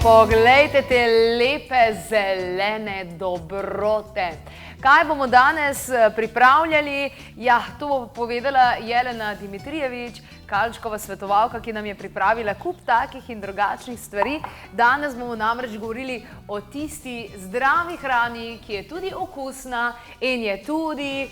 Poglejte te lepe zelene dobrote. Kaj bomo danes pripravljali? Ja, to bo povedala Jelena Dimitrijevič, Kalčkova svetovalka, ki nam je pripravila kup takih in drugačnih stvari. Danes bomo namreč govorili o tisti zdravi hrani, ki je tudi okusna in je tudi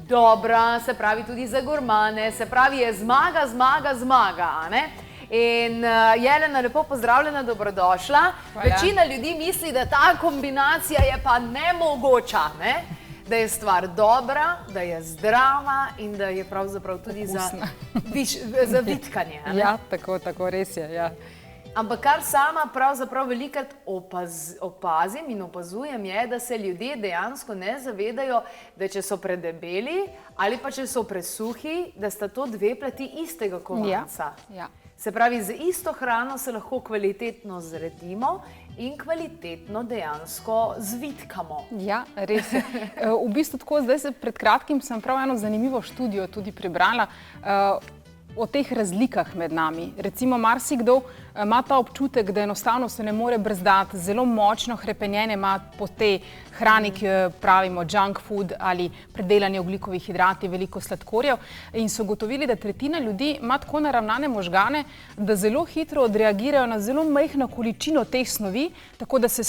dobra, se pravi tudi za gurmane, se pravi je zmaga, zmaga, zmaga, a ne? In Jelena, lepo pozdravljena, dobrodošla. Večina ljudi misli, da ta kombinacija je pa nemogoča, ne? Da je stvar dobra, da je zdrava in da je pravzaprav tudi za vitkanje. Ja, tako, res je, ja. Ampak kar sama pravzaprav velikrat opazim in opazujem je, da se ljudje dejansko ne zavedajo, da če so predebeli ali pa če so presuhi, da sta to dve plati istega kovanca. Ja. Se pravi, z isto hrano se lahko kvalitetno zredimo in kvalitetno dejansko zvitkamo. Ja, res je. V bistvu tako, zdaj pred kratkim sem prav eno zanimivo študijo tudi prebrala o teh razlikah med nami. Recimo, marsikdo ima ta občutek, da enostavno se ne more brzdati, zelo močno hrepenjenje ima po tej hrani, ki jo pravimo junk food ali predelani ogljikovih hidrati, veliko sladkorjev. In so ugotovili, da tretjina ljudi ima tako naravnane možgane, da zelo hitro odreagirajo na zelo majhno količino teh snovi, tako da se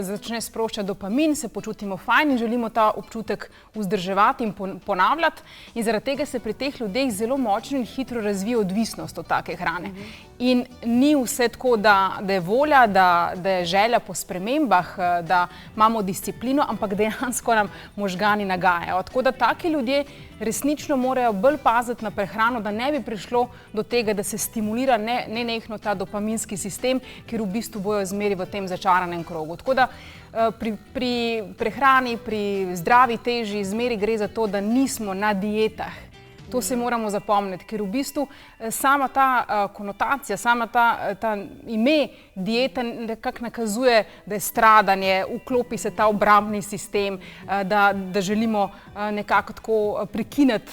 začne sproščati dopamin, se počutimo fajn in želimo ta občutek vzdrževati in ponavljati. In zaradi tega se pri teh ljudeh zelo močno in hitro razvije odvisnost od take hrane. In ni vse tako, da je volja, da je želja po spremembah, da imamo disciplino, ampak dejansko nam možgani nagajajo. Tako da taki ljudje resnično morajo bolj paziti na prehrano, da ne bi prišlo do tega, da se stimulira nenehno ta dopaminski sistem, ker v bistvu bojo zmeri v tem začaranem krogu. Tako da pri prehrani, pri zdravi teži zmeri gre za to, da nismo na dietah. To se moramo zapomniti, ker v bistvu sama ta konotacija, sama ta ime dieta nekako nakazuje, da je stradanje, vklopi se ta obrambni sistem, da želimo nekako tako prekiniti,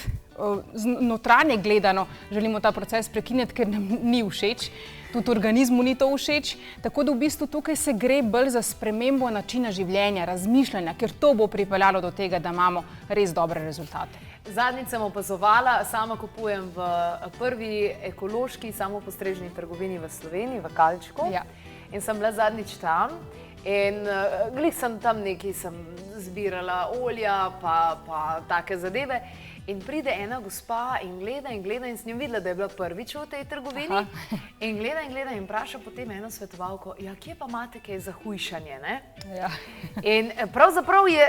notranje gledano želimo ta proces prekiniti, ker nam ni všeč. Tudi organizmu ni to všeč, tako da v bistvu tukaj se gre bolj za spremembo načina življenja, razmišljanja, ker to bo pripeljalo do tega, da imamo res dobre rezultate. Zadnjič sem opazovala, sama kupujem v prvi ekološki samopostrežni trgovini v Sloveniji, v Kalčku. Ja. In sem bila zadnjič tam in glih sem tam nekaj zbirala olja pa take zadeve. In pride ena gospa in gleda in s njim videla, da je bila prvič v tej trgovini. In gleda in vpraša potem eno svetovalko, ja, kje pa imate kaj za hujšanje, ne? Ja. In pravzaprav je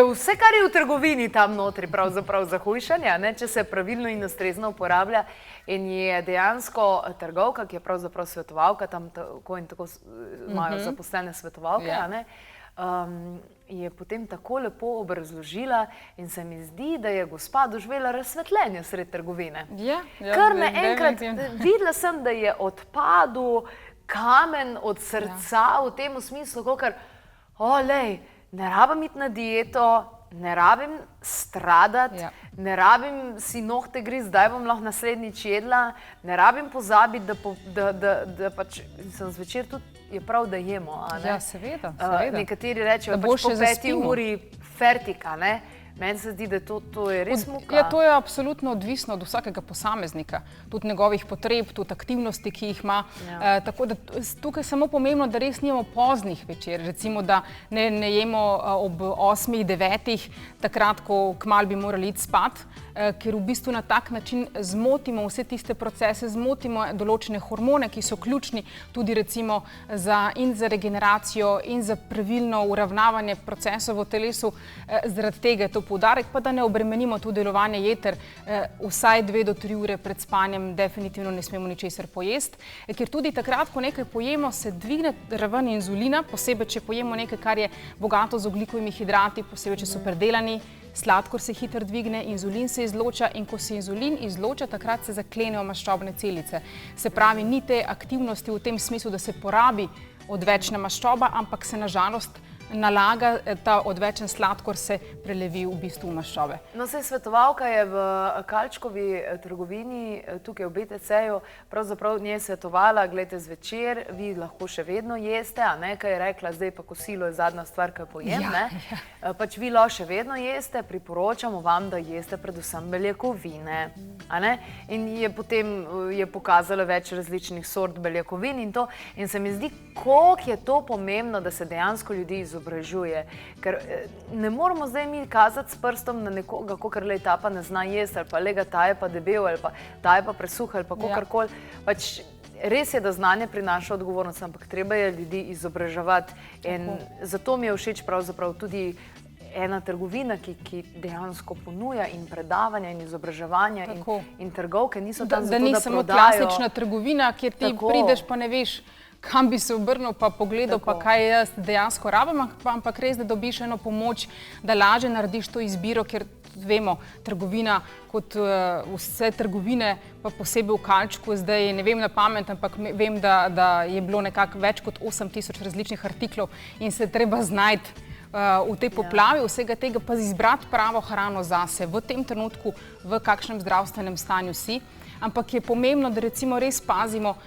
vse, kar je v trgovini tam notri, pravzaprav za hujšanje, ne? Če se pravilno in ustrezno uporablja. In je dejansko trgovka, ki je pravzaprav svetovalka, tam tako in tako imajo zaposlene svetovalke, a ne? Je potem tako lepo obrazložila in se mi zdi, da je gospa doživela razsvetljenje sred trgovine. Ja, kar naenkrat videla sem, da je odpadel kamen od srca v tem smislu, kakor, olej, ne rabim iti na dieto, ne rabim stradati, ne rabim si nohte gristi, zdaj bom lahko naslednjič jedla, ne rabim pozabiti, da pač sem zvečer tudi je prav, da jemo, a ne? Ja, seveda. Nekateri rečejo, pač po 5 uri fertika, ne? Meni se zdi, da to je res muka. Ja, to je absolutno odvisno od vsakega posameznika, tudi njegovih potreb, tudi aktivnosti, ki jih ima. Tako da tukaj je samo pomembno, da res nimamo poznih večer, recimo, da ne jemo ob 8, 9, takrat, ko kmalu bi morali iti spat, ker v bistvu na tak način zmotimo vse tiste procese, zmotimo določene hormone, ki so ključni tudi recimo in za regeneracijo in za pravilno uravnavanje procesov v telesu. Zaradi tega je to poudarek, pa da ne obremenimo tudi delovanje jeter, vsaj 2 do 3 ure pred spanjem definitivno ne smemo ničesar pojesti, ker tudi takrat, ko nekaj pojemo, se dvigne raven inzulina, posebej, če pojemo nekaj, kar je bogato z ogljikovimi hidrati, posebej, če so predelani, sladkor se hitro dvigne, inzulin se izloča in ko se inzulin izloča, takrat se zaklenejo maščobne celice. Se pravi, ni te aktivnosti v tem smislu, da se porabi odvečna maščoba, ampak se na žalost nalaga, ta odvečen sladkor se prelevi v bistvu v maščobe. No, saj svetovalka je v Kalčkovi trgovini, tukaj v BTC-ju, pravzaprav njej svetovala, gledajte, zvečer, vi lahko še vedno jeste, a ne, kaj je rekla, zdaj pa kosilo je zadnja stvar, kaj pojem, ne? Pač vi lahko še vedno jeste, priporočamo vam, da jeste predvsem beljakovine, a ne? In je potem pokazala več različnih sort beljakovin in to, in se mi zdi, koliko je to pomembno, da se dejansko ljudi izobražuje, ker ne moramo zdaj mi kazati s prstom na nekoga, kakor le ta pa ne zna jesti, ali pa lega ta je pa debel, ali pa ta je pa presuh, ali pa kakorkoli. Pač res je, da znanje prinaša odgovornost, ampak treba je ljudi izobraževati in zato mi je všeč pravzaprav tudi ena trgovina, ki dejansko ponuja in predavanja in izobraževanja in trgovke niso tam zato, da prodajo. Da ni samo klasična trgovina, kjer ti prideš pa ne veš, kam bi se obrnil, pa pogledal, pa kaj jaz dejansko rabim, ampak res, da dobiš eno pomoč, da lažje narediš to izbiro, ker vemo, trgovina kot vse trgovine, pa posebej v Kalčku, zdaj ne vem na pamet, ampak vem, da je bilo nekako več kot 8000 različnih artiklov in se treba znajti v tej poplavi vsega tega, pa izbrati pravo hrano zase, v tem trenutku, v kakšnem zdravstvenem stanju si. Ampak je pomembno, da recimo res pazimo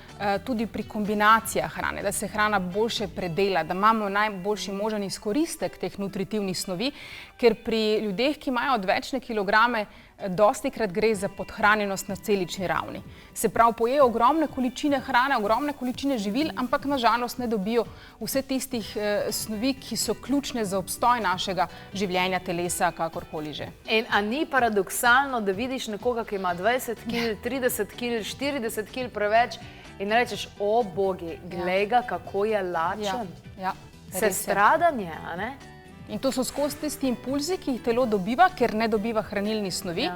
tudi pri kombinacijah hrane, da se hrana boljše predela, da imamo najboljši možen izkoristek teh nutritivnih snovi, ker pri ljudeh, ki imajo odvečne kilograme, dostikrat gre za podhranjenost na celični ravni. Se pravi, pojejo ogromne količine hrane, ogromne količine živil, ampak nažalost ne dobijo vse tistih snovi, ki so ključne za obstoj našega življenja, telesa, kakorkoli že. In a ni paradoksalno, da vidiš nekoga, ki ima 20 kil, 30 kil, 40 kil preveč in rečeš, o bogi, glej ga, kako je lačen. Sestradanje, a ne? In to so skozi tisti impulzi, ki jih telo dobiva, ker ne dobiva hranilnih snovi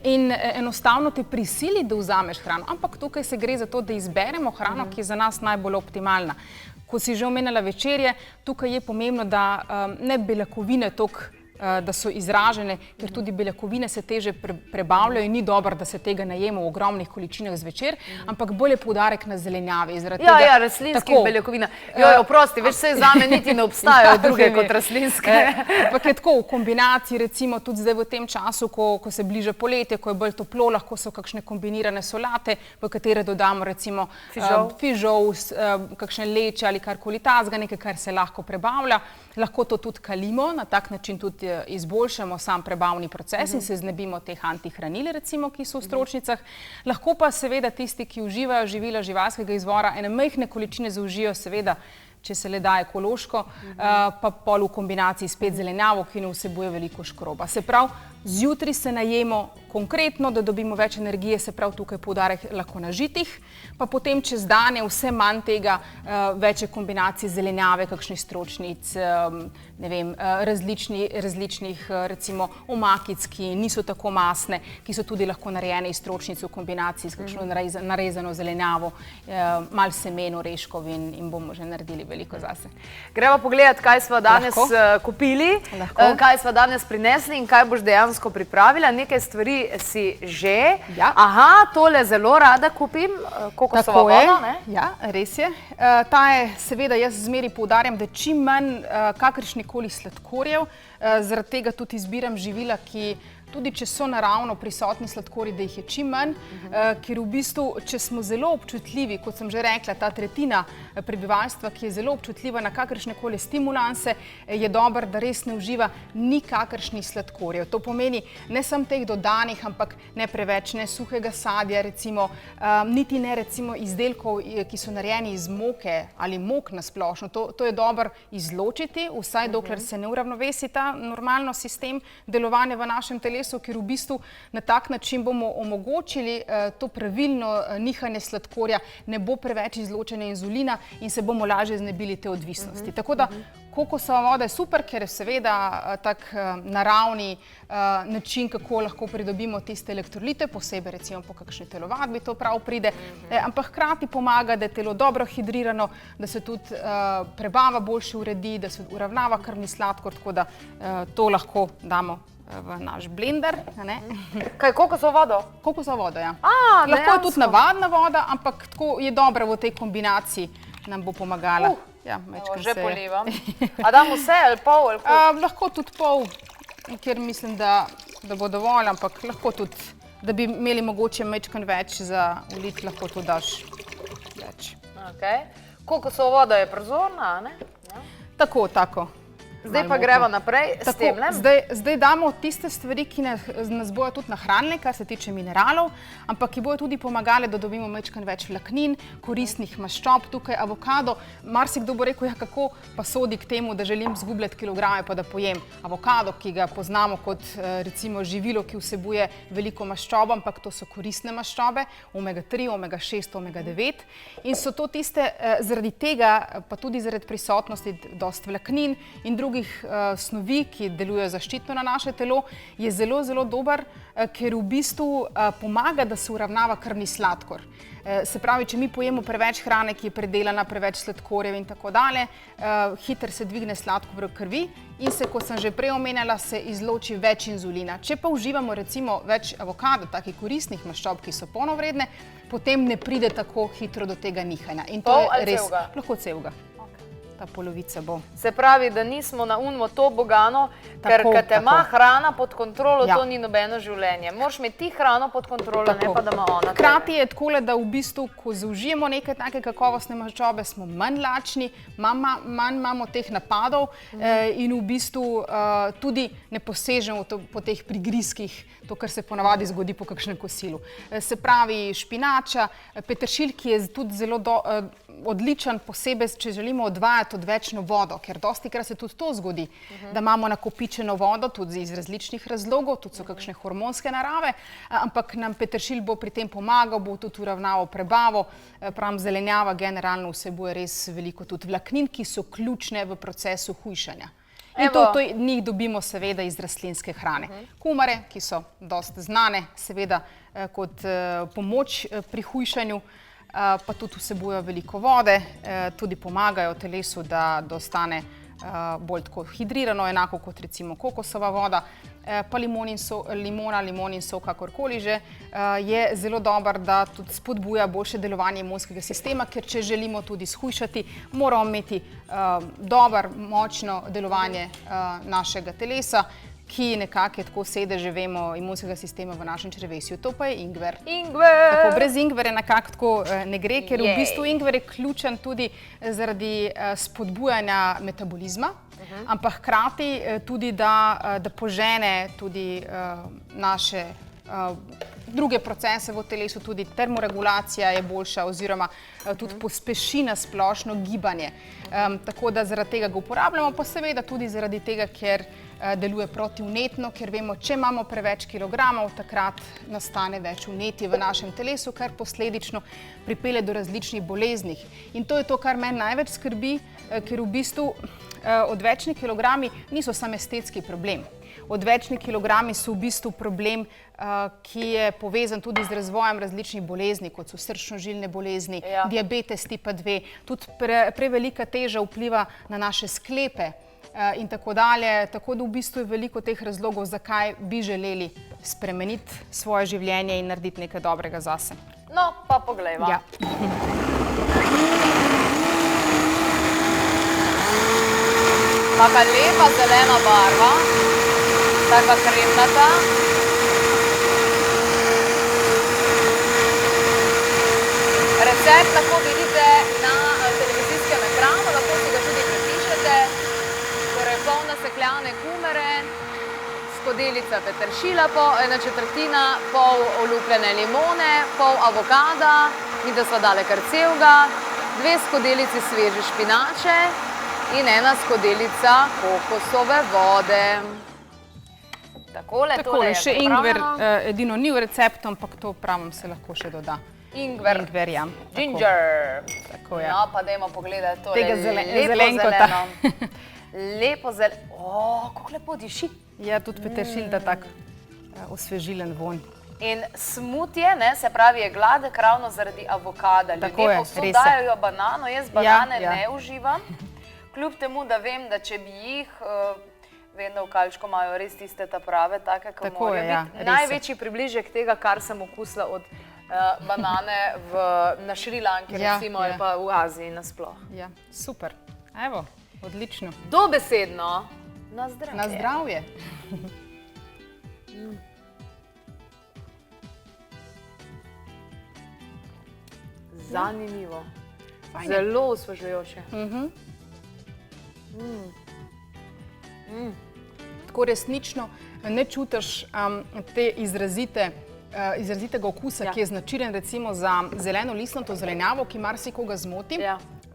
in enostavno te prisili, da vzameš hrano. Ampak tukaj se gre za to, da izberemo hrano, ki je za nas najbolj optimalna. Ko si že omenila večerje, tukaj je pomembno, da ne beljakovine toliko, da so izražene, ker tudi beljakovine se teže prebavljajo in ni dobro, da se tega najemo v ogromnih količinah zvečer, ampak bolj je poudarek na zelenjavi. Ja, rastlinskih beljakovina. Joj, oprosti, veš, vse zame niti ne obstajajo druge kot rastlinske. Ampak je tako, v kombinaciji, recimo tudi zdaj v tem času, ko se bliža poletje, ko je bolj toplo, lahko so kakšne kombinirane solate, v katere dodamo recimo fižol, kakšne leče ali karkoli tazga, nekaj, kar se lahko prebavlja. Lahko to tudi kalimo, na tak način tudi izboljšamo sam prebavni proces in se znebimo teh antihranil, recimo, ki so v stročnicah. Lahko pa seveda tisti, ki uživajo živila živalskega izvora, ene majhne količine zaužijo, seveda, če se le da ekološko, pa pol v kombinaciji spet zelenjavo, ki ne vsebuje veliko škroba. Se pravi, zjutraj se najemo konkretno, da dobimo več energije, se pravi tukaj poudarek lahko na žitih, pa potem čez dan je vse manj tega, več kombinacij zelenjave, kakšnih stročnic, ne vem, različnih recimo omakic, ki niso tako masne, ki so tudi lahko narejene iz stročnic v kombinaciji s kakšno narezano zelenjavo, malo semen, oreškov in bomo že naredili veliko zase. Gremo pogledati, kaj smo danes kupili, kaj smo danes prinesli in kaj boš dejansko pripravila. Nekaj stvari si že. Aha, tole zelo rada kupim, kokosova voda, ne? Ja, res je. Ta je, seveda, jaz zmeri poudarjam, da čim manj kakršnikoli sladkorjev, zaradi tega tudi izbiram živila, ki tudi če so naravno prisotni sladkorji, da jih je čim manj, ker v bistvu, če smo zelo občutljivi, kot sem že rekla, ta tretjina prebivalstva, ki je zelo občutljiva na kakršnekoli stimulanse, je dobro, da res ne uživa nikakršnih sladkorjev. To pomeni ne samo teh dodanih, ampak ne preveč, ne suhega sadja, recimo, niti ne recimo izdelkov, ki so narejeni iz moke ali mok na splošno. To je dobro izločiti, vsaj dokler se ne uravnovesi ta normalno sistem delovanja v našem telesu, ker v bistvu na tak način bomo omogočili to pravilno nihanje sladkorja, ne bo preveč izločenja inzulina in se bomo lažje znebili te odvisnosti. Tako da kokosova voda je super, ker je seveda tak naravni način, kako lahko pridobimo tiste elektrolite, posebej recimo po kakšni telovadbi to prav pride, ampak hkrati pomaga, da je telo dobro hidrirano, da se tudi prebava boljše uredi, da se uravnava krvni sladkor, tako da to lahko damo v naš blender. Kaj, kokosova voda? Kokosova voda, ja. Lahko je tudi navadna voda, ampak tako je dobra v tej kombinaciji nam bo pomagala. Ja, že polivam. A dam vse ali pol? Lahko tudi pol, ker mislim, da bo dovolj, ampak lahko tudi, da bi imeli mogoče majčkeno več za uliti, lahko tudi daš več. Kokosova voda je prozorna, ne? Tako. Zdaj pa gremo naprej s temlem. Zdaj damo tiste stvari, ki nas bojo tudi nahranile, kar se tiče mineralov, ampak ki bojo tudi pomagale, da dobimo majčkeno več vlaknin, koristnih maščob. Tukaj avokado, marsikdo bo rekel, kako pa sodi k temu, da želim zgubljati kilograme, pa da pojem avokado, ki ga poznamo kot recimo živilo, ki vsebuje veliko maščob, ampak to so koristne maščobe, omega 3, omega 6, omega 9. In so to tiste, zaradi tega, pa tudi zaradi prisotnosti dosti vlaknin in drugih snovi, ki delujejo zaščitno na naše telo, je zelo, zelo dober, ker v bistvu pomaga, da se uravnava krvni sladkor. Se pravi, če mi pojemo preveč hrane, ki je predelana, preveč sladkorjev in tako dalje, hitro se dvigne sladkor v krvi in se, kot sem že prej omenjala, se izloči več inzulina. Če pa uživamo recimo več avokado, takih koristnih maščob, ki so polnovredne, potem ne pride tako hitro do tega nihanja. In to je res lahko celega. Ta polovica bo. Se pravi, da nismo na unmo to bogano, ker kad te ima hrana pod kontrolo, to ni nobeno življenje. Moraš imeti ti hrano pod kontrolo, ne pa da ima ona. Hkrati je takole, da v bistvu, ko zaužijemo neke take kakovostne maščobe, smo manj lačni, manj imamo teh napadov in v bistvu tudi ne posežemo po teh prigrizkih, to, kar se ponavadi zgodi po kakšnem kosilu. Se pravi, špinača, peteršilj, ki je tudi zelo odličen posebej, če želimo odvajati odvečno vodo, ker dostikrat se tudi to zgodi, da imamo nakopičeno vodo, tudi iz različnih razlogov, tudi so kakšne hormonske narave, ampak nam peteršilj bo pri tem pomagal, bo tudi uravnaval prebavo, pravim, zelenjava generalno vsebuje res veliko tudi vlaknin, ki so ključne v procesu hujšanja. In to njih dobimo seveda iz rastlinske hrane. Kumare, ki so dosti znane, seveda kot pomoč pri hujšanju, pa tudi vsebujejo veliko vode, tudi pomagajo telesu, da ostane bolj tako hidrirano, enako kot recimo kokosova voda, pa limona, limonin sok, kakorkoli že, je zelo dober, da tudi spodbuja boljše delovanje imunskega sistema, ker če želimo tudi shujšati, moramo imeti dober, močno delovanje našega telesa, ki nekako tako sedeže, vemo, imunskega sistema v našem črevesju. To pa je ingver. Tako, brez ingverja nekako tako ne gre, ker v bistvu ingver je ključen tudi zaradi spodbujanja metabolizma, ampak hkrati tudi, da požene tudi naše druge procese v telesu, tudi termoregulacija je boljša oziroma tudi pospeši na splošno gibanje. Tako da zaradi tega ga uporabljamo, pa seveda tudi zaradi tega, ker deluje protivnetno, ker vemo, če imamo preveč kilogramov, takrat nastane več vnetij v našem telesu, kar posledično pripelje do različnih bolezni. In to je to, kar meni največ skrbi, ker v bistvu odvečni kilogrami niso samo estetski problem. Odvečni kilogrami so v bistvu problem, ki je povezan tudi z razvojem različnih bolezni, kot so srčno-žilne bolezni, diabetes tipa 2, tudi prevelika teža vpliva na naše sklepe in tako dalje. Tako da v bistvu je veliko teh razlogov, zakaj bi želeli spremeniti svoje življenje in narediti nekaj dobrega zase. No, pa poglejva. Ja. Taka lepa zelena barva, taka kremnata. Recept lahko vidite na televizijskem ekranu, lahko si ga tudi prepišete. Torej, pol nasekljane kumare, skodelica peteršilja, ena četrtina, pol olupljene limone, pol avokada, mi da sva dale kar celega, 2 skodelici sveže špinače in 1 skodelica kokosove vode. Takole je še ingver edino ni v receptu, ampak to pravim se lahko še doda. Ingver, ja. Ginger. Tako je. No, pa dajmo pogledati tole Tega lepo zelenkota. zeleno. Lepo zeleno. O, kako lepo diši. Ja, tudi peteršilj da tak osvežilen vonj. In smutje, se pravi, je gladek ravno zaradi avokada. Ljudje povsod dajo banano, jaz banane ne uživam. Kljub temu, da vem, da če bi jih, vem, da v kalčku imajo res tiste ta prave, take, ki morajo biti. Največji približek tega, kar sem okusila od banane na Šrilanki, recimo, ali pa v Aziji nasploh. Ja, super. Evo, odlično. Dobesedno, na zdravje. Na zdravje. Zanimivo. Zelo osvežujoče. Tako resnično ne čutiš te izrazitega okusa, ki je značilen recimo za zeleno listnato zelenjavo, ki marsikoga zmoti.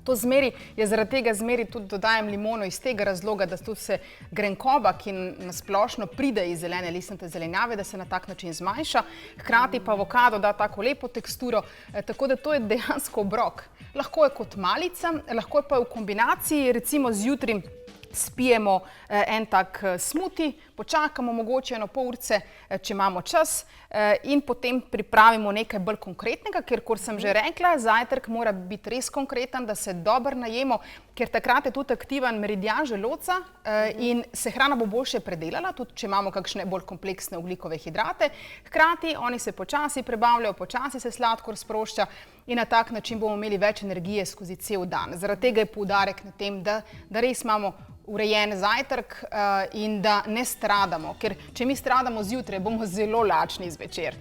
To zmeri, zaradi tega zmeri tudi dodajam limono iz tega razloga, da tudi se grenkoba, ki nasplošno pride iz zelene listnate zelenjave, da se na tak način zmanjša. Hkrati pa avokado da tako lepo teksturo, tako da to je dejansko obrok. Lahko je kot malica, lahko je pa v kombinaciji, recimo zjutraj spijemo en tak smuti, počakamo mogoče eno pol urce, če imamo čas, in potem pripravimo nekaj bolj konkretnega, ker, kot sem že rekla, zajtrk mora biti res konkreten, da se dobro najemo, ker takrat je tudi aktiven meridian želodca in se hrana bo boljše predelala, tudi če imamo kakšne bolj kompleksne ogljikove hidrate. Hkrati oni se počasi prebavljajo, počasi se sladkor sprošča in na tak način bomo imeli več energije skozi cel dan. Zaradi tega je poudarek na tem, da res imamo urejen zajtrk in da ne stradamo, ker če mi stradamo zjutraj, bomo zelo lačni zvečer.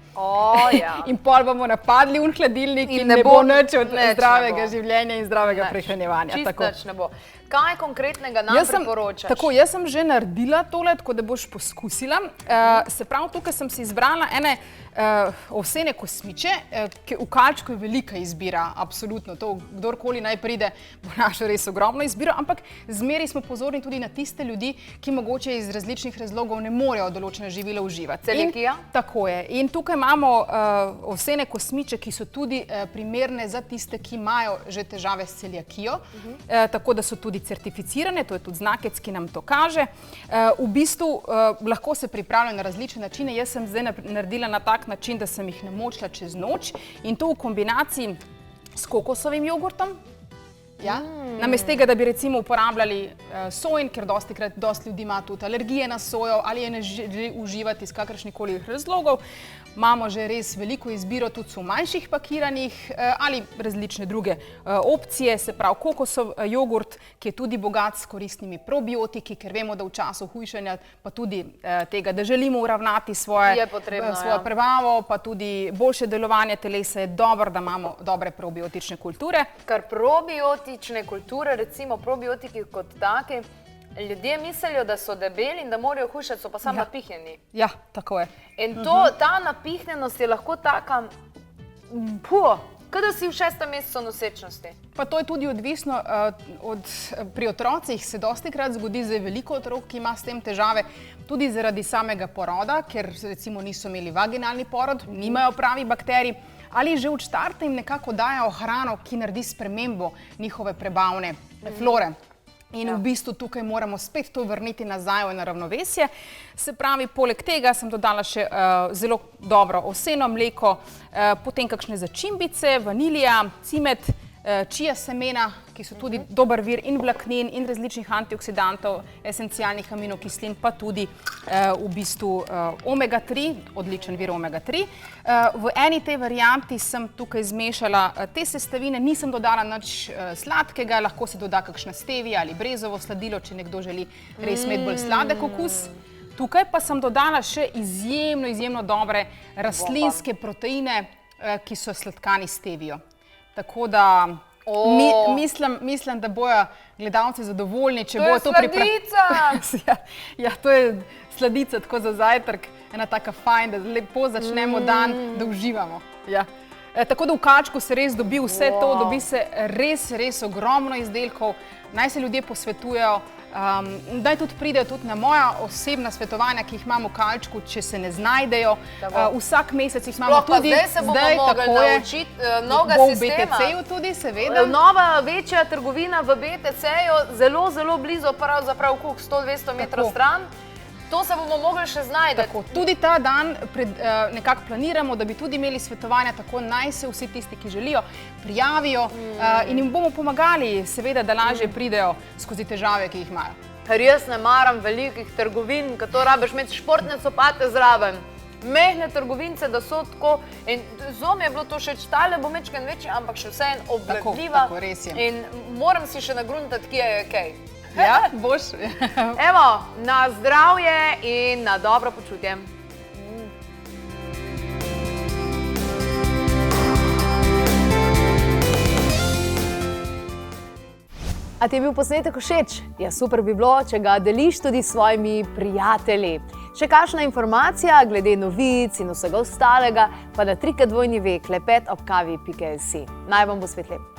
In pol bomo napadli v hladilnik in ne bo nič od zdravega življenja in zdravega prehranjevanja. Čisto nič ne bo. Kaj konkretnega nam priporočaš? Tako, jaz sem že naredila tole, tako da boš poskusila. Se pravi, tukaj sem si izbrala ene ovsene kosmiče, ki v kalčku je velika izbira, absolutno. To, kdorkoli naj pride, bo našel res ogromno izbiro, ampak zmeraj smo pozorni tudi na tiste ljudi, ki mogoče iz različnih razlogov ne morejo določena živila uživati. Celiakija? Tako je. In tukaj imamo ovsene kosmiče, ki so tudi primerne za tiste, ki imajo že težave s celiakijo, tako da so tudi certificirane, to je tudi znakec, ki nam to kaže. V bistvu lahko se pripravljajo na različne načine. Jaz sem zdaj naredila na tak način, da sem jih namočila čez noč in to v kombinaciji s kokosovim jogurtom. Namesto tega, da bi recimo uporabljali sojin, ker dosti ljudi ima tudi alergije na sojo ali je ne želi uživati iz kakršnikoli razlogov. Imamo že res veliko izbiro tudi v manjših pakiranjih ali različne druge opcije, se pravi kokosov jogurt, ki je tudi bogat s koristnimi probiotiki, ker vemo, da v času hujšanja pa tudi tega, da želimo uravnati svojo prebavo, pa tudi boljše delovanje telesa, je dobro, da imamo dobre probiotične kulture. Kar probiotične kulture, recimo probiotiki kot taki, ljudje mislijo, da so debeli in da morajo hujšati, so pa samo napihnjeni. Ja, tako je. In ta napihnjenost je lahko taka, kot da si v 6. mesecu nosečnosti. Pa to je tudi odvisno pri otrocih, se dostikrat zgodi, zdaj veliko otrok, ki ima s tem težave, tudi zaradi samega poroda, ker recimo niso imeli vaginalni porod, nimajo pravi bakterij, ali že od štarta jim nekako dajo hrano, ki naredi spremembo njihove prebavne flore. In v bistvu tukaj moramo spet to vrniti nazaj na ravnovesje. Se pravi, poleg tega sem dodala še zelo dobro ovseno mleko, potem kakšne začimbice, vanilija, cimet, čija semena, ki so tudi dober vir in vlaknin in različnih antioksidantov, esencialnih aminokislin, pa tudi v bistvu omega-3, odličen vir omega-3. V eni tej varianti sem tukaj zmešala te sestavine, nisem dodala nič sladkega, lahko se doda kakšna stevia ali brezovo sladilo, če nekdo želi res imeti bolj sladek okus. Tukaj pa sem dodala še izjemno dobre rastlinske proteine, ki so sladkani s stevio. Tako da mislim, da bojo gledalci zadovoljni, če bojo to pripravili. To je sladica! Ja, to je sladica tako za zajtrk, ena taka fajn, da lepo začnemo dan, da uživamo. Tako da v kalčku se res dobi vse to, dobi se res ogromno izdelkov, naj se ljudje posvetujejo, daj tudi pridejo tudi na moja osebna svetovanja, ki jih imam v kalčku, če se ne znajdejo. Vsak mesec jih imamo tudi, zdaj se bomo mogli naučiti novega sistema. Bo v BTC-ju tudi, seveda. Nova večja trgovina v BTC-ju, zelo blizu, pravzaprav 100-200 metrov stran. To se bomo mogli še znajti. Tudi ta dan nekako planiramo, da bi tudi imeli svetovanja, tako naj se vsi tisti, ki želijo, prijavijo in jim bomo pomagali, seveda, da lažje pridejo skozi težave, ki jih imajo. Ker jaz ne maram velikih trgovin, ker to rabiš imeti športne copate zraven. mehne trgovince, da so tako, in zelo mi je bilo to všeč, tale bo mečken večji, ampak še vseeno obvladljiva. Tako, res je. In moram si še nagruntati, kje je kaj. Ja, boš. Evo, na zdravje in na dobro počutje. A ti je bil posnetek všeč? Ja, super bi bilo, če ga deliš tudi s svojimi prijatelji. Še kakšna informacija glede novic in vsega ostalega, pa na www.klepetobkavi.si. Naj vam bo svet lep.